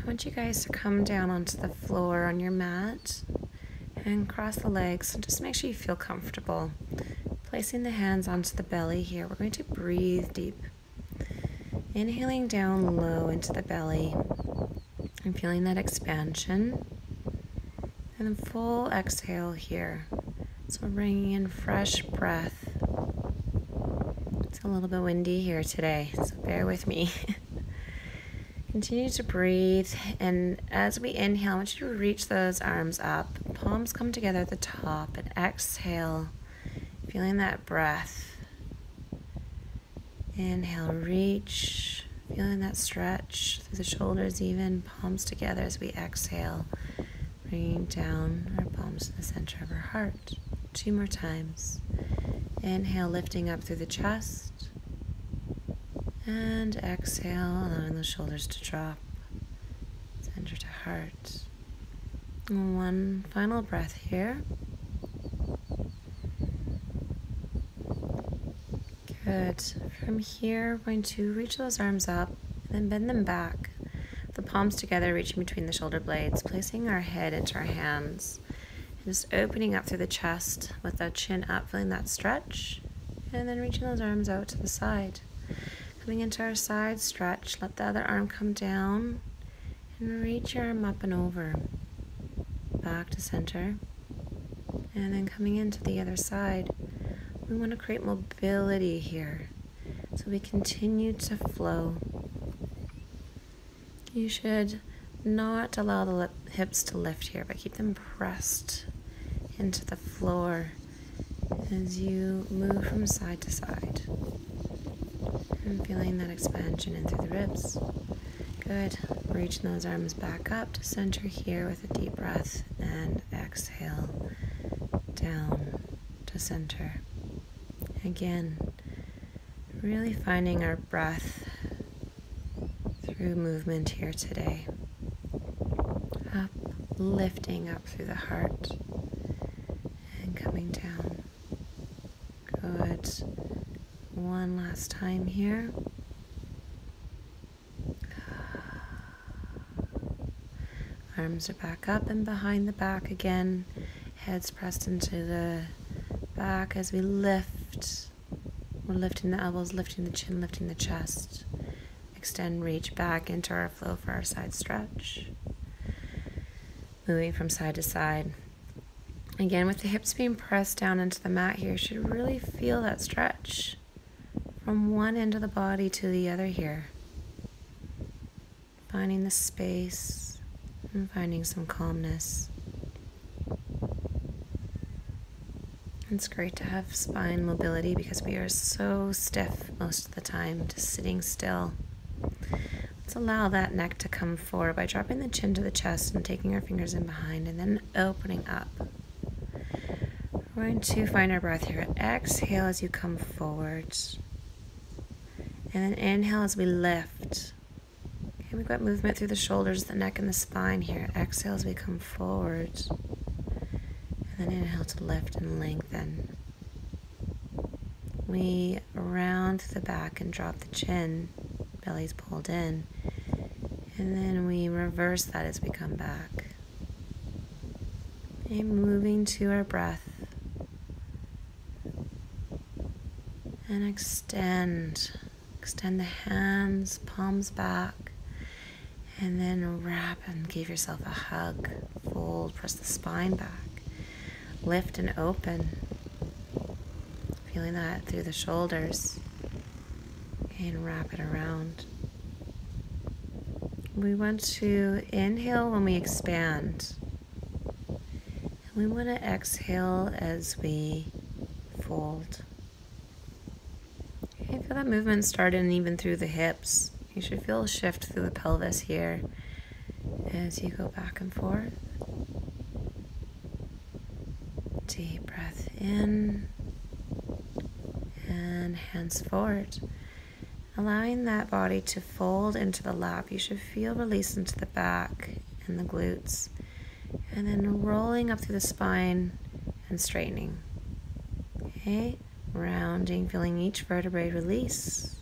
want you guys to come down onto the floor on your mat and cross the legs, and just make sure you feel comfortable. Placing the hands onto the belly here, we're going to breathe deep. Inhaling down low into the belly and feeling that expansion. And then full exhale here. So we're bringing in fresh breath. It's a little bit windy here today, so bear with me. Continue to breathe, and as we inhale, I want you to reach those arms up. Palms come together at the top, and exhale, feeling that breath. Inhale, reach, feeling that stretch through the shoulders even, palms together as we exhale, bringing down our palms to the center of our heart. 2 more times. Inhale, lifting up through the chest. And exhale, allowing the shoulders to drop, center to heart. And 1 final breath here. Good. From here, we're going to reach those arms up and then bend them back. The palms together, reaching between the shoulder blades, placing our head into our hands. And just opening up through the chest with the chin up, feeling that stretch. And then reaching those arms out to the side. Coming into our side stretch, let the other arm come down and reach your arm up and over, back to center, and then coming into the other side. We want to create mobility here, so we continue to flow. You should not allow the hips to lift here, but keep them pressed into the floor as you move from side to side. And feeling that expansion in through the ribs. Good. Reaching those arms back up to center here with a deep breath and exhale down to center. Again, really finding our breath through movement here today. Up, lifting up through the heart and coming down. Good. 1 last time here. Arms are back up and behind the back again. Heads pressed into the back as we lift. We're lifting the elbows, lifting the chin, lifting the chest. Extend, reach back into our flow for our side stretch. Moving from side to side. Again, with the hips being pressed down into the mat here, you should really feel that stretch from one end of the body to the other here. Finding the space and finding some calmness. It's great to have spine mobility because we are so stiff most of the time, just sitting still. Let's allow that neck to come forward by dropping the chin to the chest and taking our fingers in behind and then opening up. We're going to find our breath here. Exhale as you come forward. And then inhale as we lift. Okay, we've got movement through the shoulders, the neck, and the spine here. Exhale as we come forward. And then inhale to lift and lengthen. We round the back and drop the chin. Belly's pulled in. And then we reverse that as we come back. Okay, moving to our breath. And extend. Extend the hands, palms back, and then wrap and give yourself a hug. Fold, press the spine back. Lift and open. Feeling that through the shoulders. And wrap it around. We want to inhale when we expand. And we want to exhale as we fold. Okay, feel that movement starting even through the hips. You should feel a shift through the pelvis here as you go back and forth. Deep breath in and hands forward. Allowing that body to fold into the lap. You should feel release into the back and the glutes. And then rolling up through the spine and straightening. Okay, rounding, feeling each vertebrae release.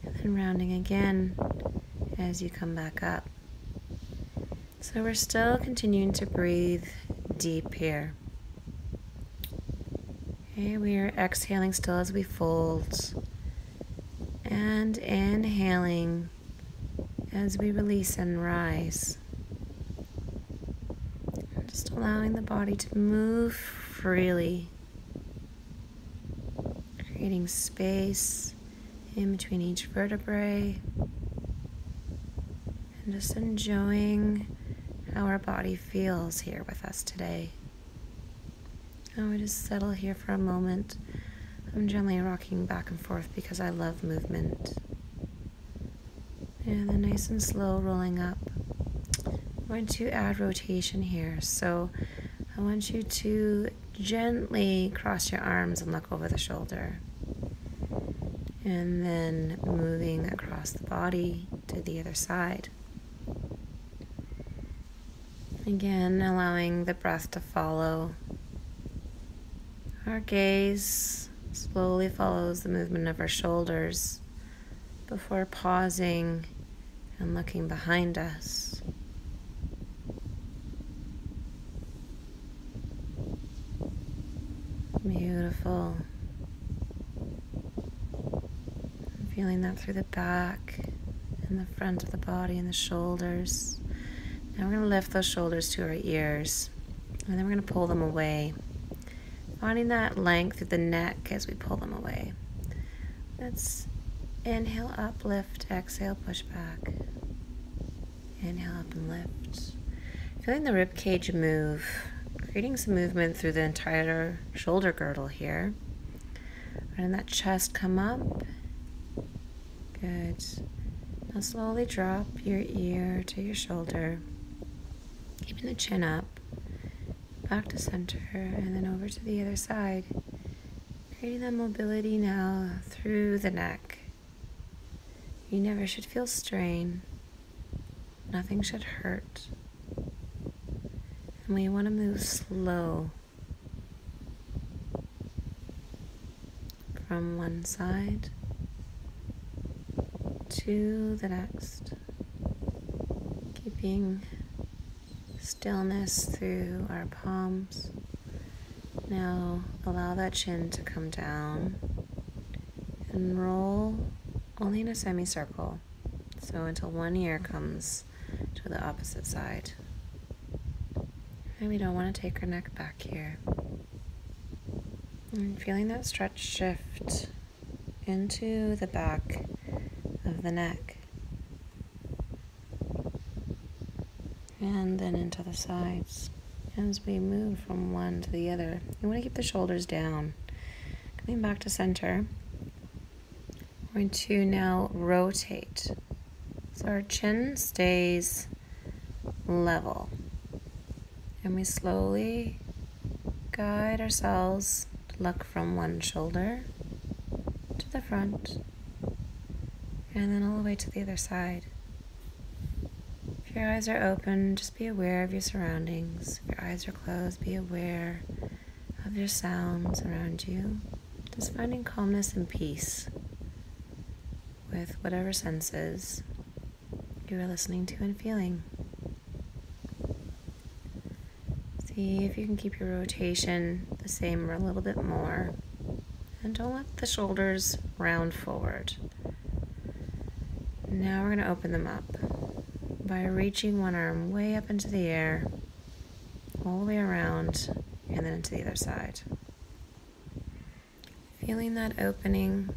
And then rounding again as you come back up. So we're still continuing to breathe deep here. Okay, we are exhaling still as we fold, and inhaling as we release and rise. Just allowing the body to move freely, creating space in between each vertebrae, and just enjoying how our body feels here with us today. And we just settle here for a moment. I'm gently rocking back and forth because I love movement. And then nice and slow rolling up. I'm going to add rotation here. So I want you to gently cross your arms and look over the shoulder. And then moving across the body to the other side. Again, allowing the breath to follow. Our gaze slowly follows the movement of our shoulders before pausing and looking behind us. Beautiful. Feeling that through the back and the front of the body and the shoulders. Now we're going to lift those shoulders to our ears, and then we're going to pull them away. Finding that length through the neck as we pull them away. Let's inhale up, lift, exhale, push back. Inhale up and lift. Feeling the rib cage move, creating some movement through the entire shoulder girdle here. Letting that chest come up. Good. Now slowly drop your ear to your shoulder, keeping the chin up, back to center, and then over to the other side, creating that mobility now through the neck. You never should feel strain. Nothing should hurt. And we want to move slow from one side to the next, keeping stillness through our palms. Now allow that chin to come down and roll only in a semicircle, so until one ear comes to the opposite side. And we don't want to take our neck back here. And feeling that stretch shift into the back of the neck, and then into the sides. As we move from one to the other, you want to keep the shoulders down. Coming back to center, we're going to now rotate. So our chin stays level, and we slowly guide ourselves to look from one shoulder to the front, and then all the way to the other side. If your eyes are open, just be aware of your surroundings. If your eyes are closed, be aware of your sounds around you. Just finding calmness and peace with whatever senses you are listening to and feeling. See if you can keep your rotation the same or a little bit more. And don't let the shoulders round forward. Now we're going to open them up by reaching one arm way up into the air, all the way around, and then into the other side. Feeling that opening,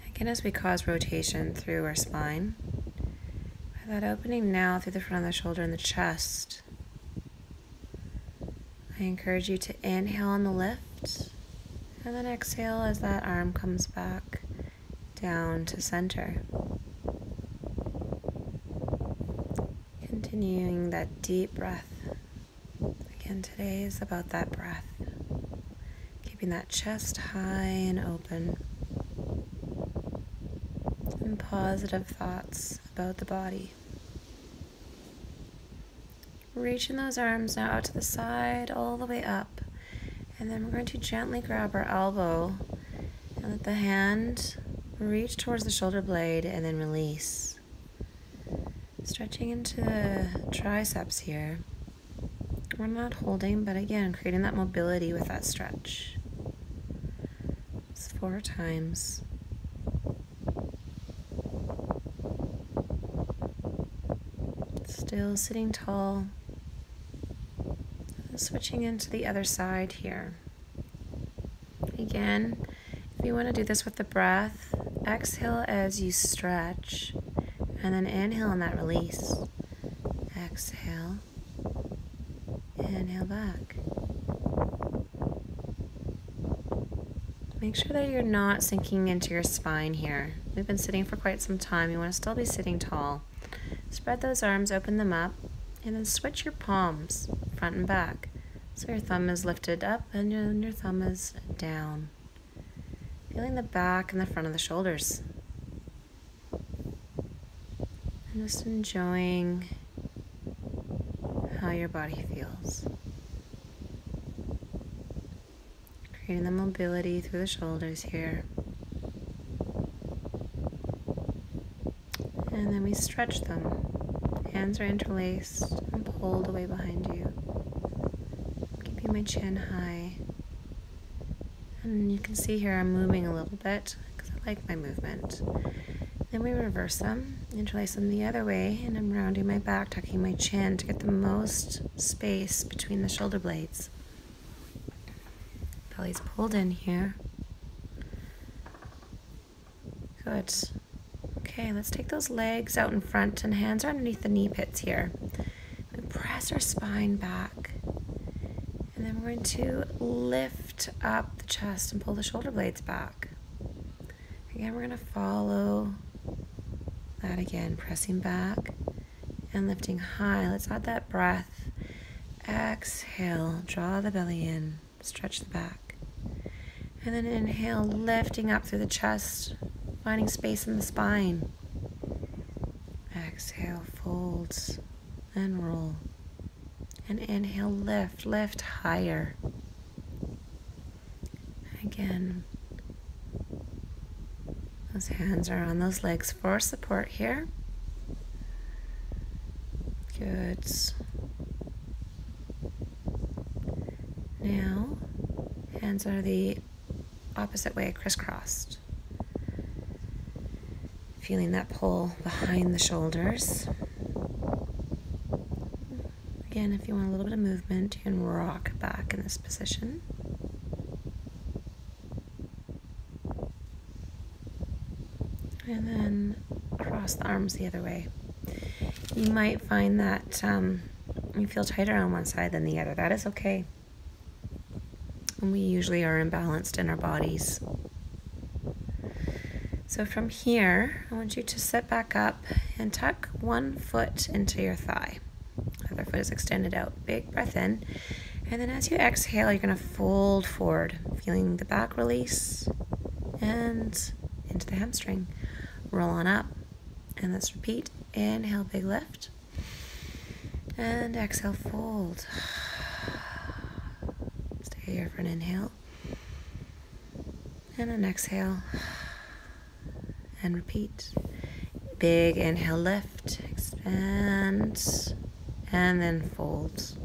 again as we cause rotation through our spine. By that opening now through the front of the shoulder and the chest, I encourage you to inhale on the lift, and then exhale as that arm comes back down to center. Continuing that deep breath. Again, today is about that breath. Keeping that chest high and open. And positive thoughts about the body. Reaching those arms now out to the side, all the way up. And then we're going to gently grab our elbow and let the hand reach towards the shoulder blade and then release. Stretching into the triceps here. We're not holding, but again, creating that mobility with that stretch. It's 4 times. Still sitting tall. Switching into the other side here. Again, if you want to do this with the breath, exhale as you stretch, and then inhale on that release. Exhale, inhale back. Make sure that you're not sinking into your spine here. We've been sitting for quite some time. You want to still be sitting tall. Spread those arms, open them up, and then switch your palms front and back. So your thumb is lifted up and your thumb is down. Feeling the back and the front of the shoulders. And just enjoying how your body feels. Creating the mobility through the shoulders here. And then we stretch them. Hands are interlaced and pulled away behind you. Keeping my chin high. And you can see here I'm moving a little bit because I like my movement. Then we reverse them, interlace them the other way, and I'm rounding my back, tucking my chin to get the most space between the shoulder blades. Belly's pulled in here. Good. Okay, let's take those legs out in front and hands are underneath the knee pits here. We press our spine back. And then we're going to lift up the chest and pull the shoulder blades back. Again, we're going to follow that again, pressing back and lifting high. Let's add that breath. Exhale, draw the belly in, stretch the back. And then inhale, lifting up through the chest, finding space in the spine. Exhale, fold and roll. And inhale, lift higher. Again, those hands are on those legs for support here. Good. Now, hands are the opposite way, crisscrossed. Feeling that pull behind the shoulders. Again, if you want a little bit of movement, you can rock back in this position. And then cross the arms the other way. You might find that you feel tighter on one side than the other. That is okay. And we usually are imbalanced in our bodies. So from here, I want you to sit back up and tuck one foot into your thigh. The other foot is extended out. Big breath in. And then as you exhale, you're going to fold forward, feeling the back release and into the hamstring. Roll on up. And let's repeat. Inhale, big lift. And exhale, fold. Stay here for an inhale. And an exhale. And repeat. Big inhale, lift, expand, and then fold.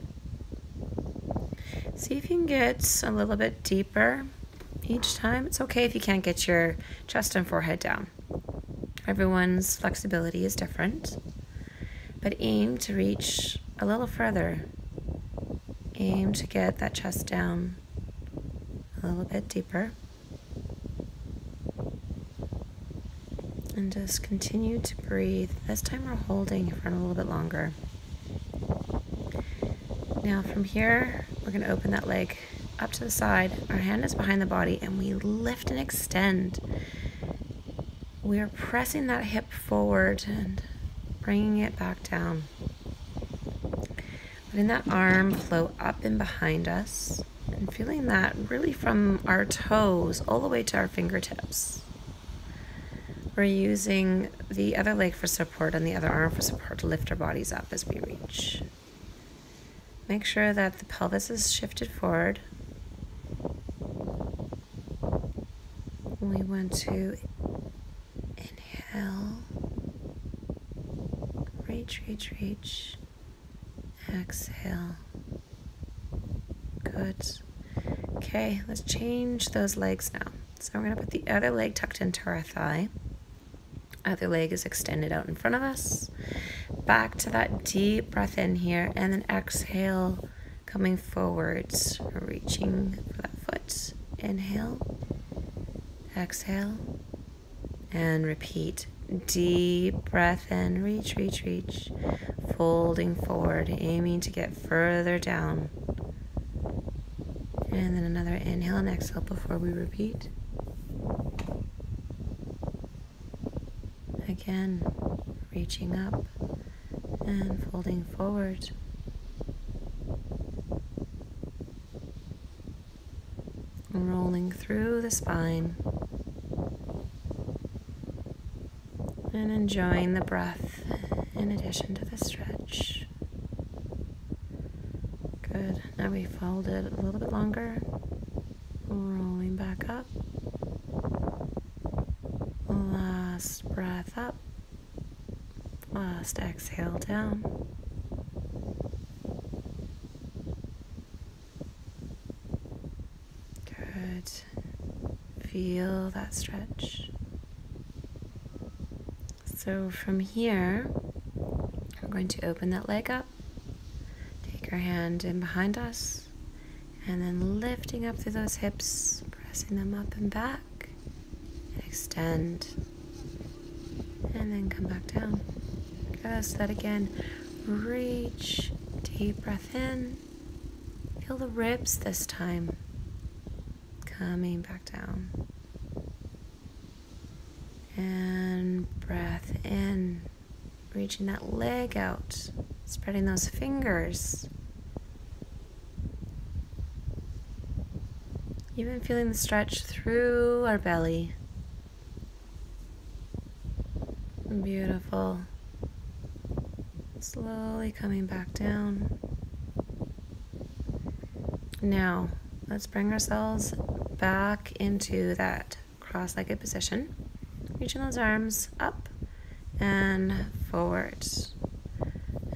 See if you can get a little bit deeper each time. It's okay if you can't get your chest and forehead down. Everyone's flexibility is different, but aim to reach a little further. Aim to get that chest down a little bit deeper. And just continue to breathe. This time we're holding for a little bit longer. Now from here, we're going to open that leg up to the side. Our hand is behind the body and we lift and extend. We are pressing that hip forward and bringing it back down. Letting that arm flow up and behind us and feeling that really from our toes all the way to our fingertips. We're using the other leg for support and the other arm for support to lift our bodies up as we reach. Make sure that the pelvis is shifted forward. We want to inhale, reach, reach, reach. Exhale. Good. Okay, let's change those legs now. So we're going to put the other leg tucked into our thigh. Other leg is extended out in front of us. Back to that deep breath in here, and then exhale, coming forwards, reaching for that foot. Inhale, exhale, and repeat. Deep breath in, reach, reach, reach. Folding forward, aiming to get further down. And then another inhale and exhale before we repeat. Again, reaching up and folding forward. Rolling through the spine. And enjoying the breath in addition to the stretch. Good. Now we fold it a little bit longer. Rolling back up. Last breath up. Last exhale down. Good. Feel that stretch. So from here, we're going to open that leg up. Take our hand in behind us, and then lifting up through those hips, pressing them up and back, and extend, and then come back down. Good, so that again, reach, deep breath in, feel the ribs this time, coming back down, and breath in, reaching that leg out, spreading those fingers. Even feeling the stretch through our belly. Beautiful. Slowly coming back down. Now, let's bring ourselves back into that cross-legged position. Reaching those arms up and forward.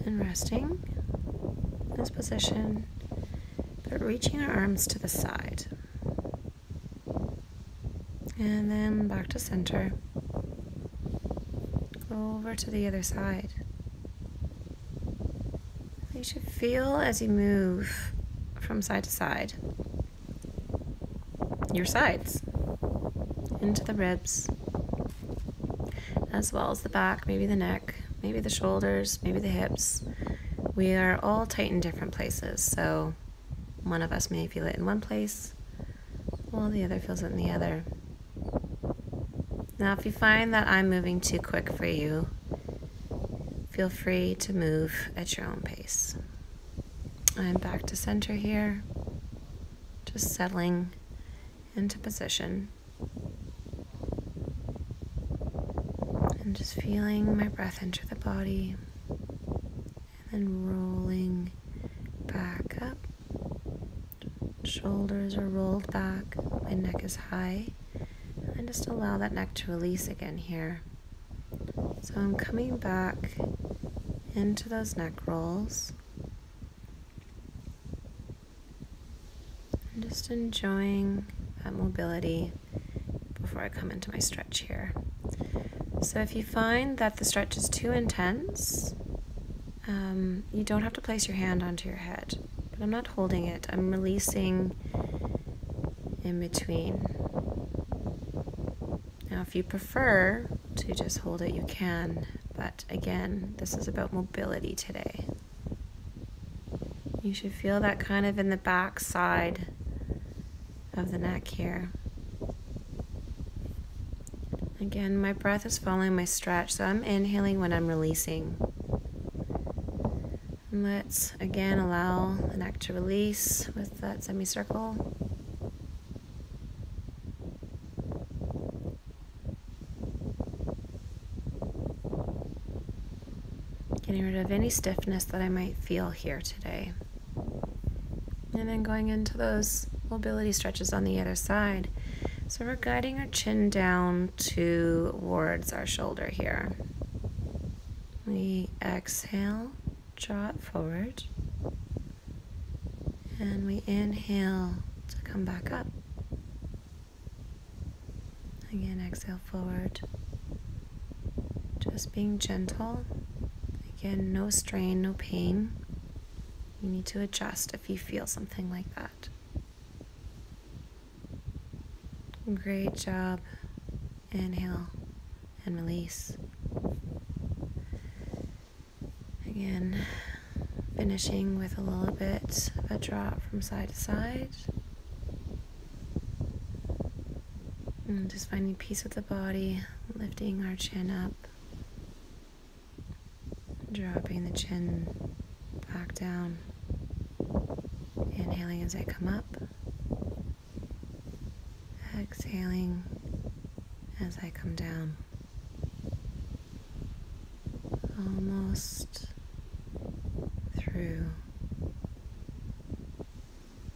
And resting in this position, but reaching our arms to the side. And then back to center. Over to the other side. You should feel as you move from side to side, your sides, into the ribs, as well as the back, maybe the neck, maybe the shoulders, maybe the hips. We are all tight in different places, so one of us may feel it in one place, while the other feels it in the other. Now, if you find that I'm moving too quick for you, feel free to move at your own pace. I'm back to center here, just settling into position. And just feeling my breath enter the body, and then rolling back up. Shoulders are rolled back, my neck is high. And just allow that neck to release again here. So I'm coming back into those neck rolls. And just enjoying that mobility before I come into my stretch here. So if you find that the stretch is too intense, you don't have to place your hand onto your head. But I'm not holding it. I'm releasing in between. Now, if you prefer to just hold it, you can. But again, this is about mobility today. You should feel that kind of in the back side of the neck here. Again, my breath is following my stretch, so I'm inhaling when I'm releasing. And let's again allow the neck to release with that semicircle. Getting rid of any stiffness that I might feel here today. And then going into those mobility stretches on the other side. So we're guiding our chin down towards our shoulder here. We exhale, draw it forward, and we inhale to come back up. Again, exhale forward, just being gentle. Again, no strain, no pain. You need to adjust if you feel something like that. Great job. Inhale and release. Again, finishing with a little bit of a drop from side to side. And just finding peace with the body, lifting our chin up, dropping the chin back down. Inhaling as I come up, exhaling as I come down. Almost through.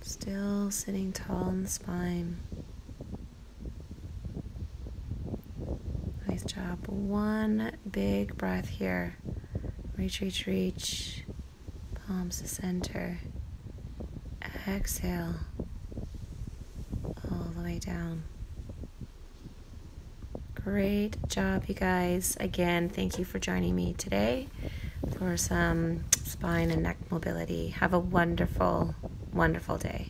Still sitting tall in the spine. Nice job. One big breath here. Reach, reach, reach. Palms to center. Exhale. All the way down. Great job, you guys. Again, thank you for joining me today for some spine and neck mobility. Have a wonderful, wonderful day.